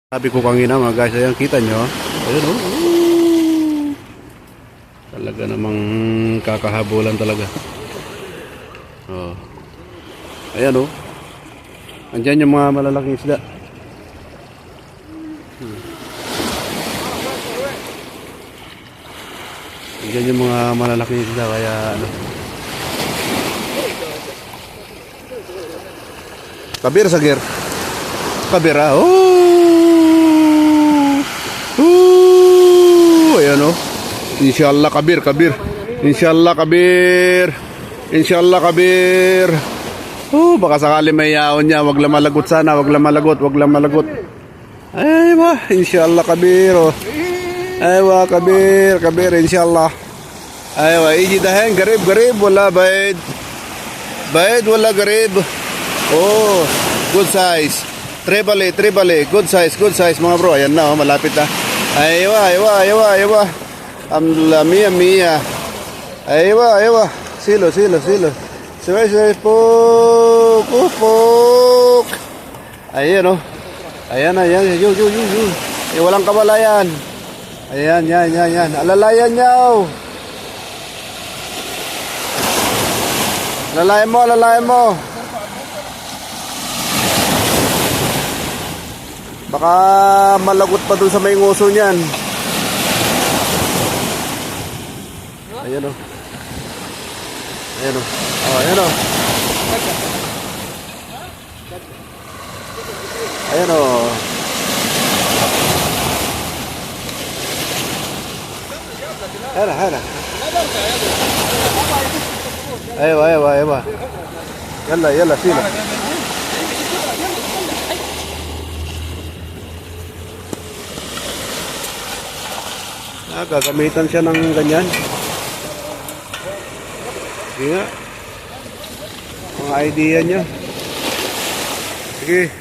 Sabi ko kanina mga guys, ayan kita nyo. Ayun oh. Talaga namang kakahabulan talaga. Oh. Ayan oh. Andyan yung mga malalaking isda. Andyan yung mga malalaking isda kaya ano. Kabir sagir. Kabir ah. Oh. Ayan oh. Insyaallah kabir. Insyaallah kabir. Insyaallah kabir. Baka sakali may yaon niya, wag lang malagot sana, wag lang malagot. Ay ba, insyaallah kabir oh. Ay wa kabir insyaallah. Ay wa iji dahen garib wala baid. Baid wala garib. Oh, good size. Trebale, good size mga bro. Ayan na oh, malapit na. Aywa. Alhamdulillah, mia. Aywa. Silo. Sir, puk. Ayan oh. Ayan. Yun. Walang kabalayan. Ayan, yan. Alalayan niya oh. Alalayan mo. Baka malagot pa dun sa may nguso niyan. Ayan o. Ayan o. Hala. Aywa. Yalla, sila. Gagamitan siya ng ganyan. Sige nga. Mga idea niya. Sige.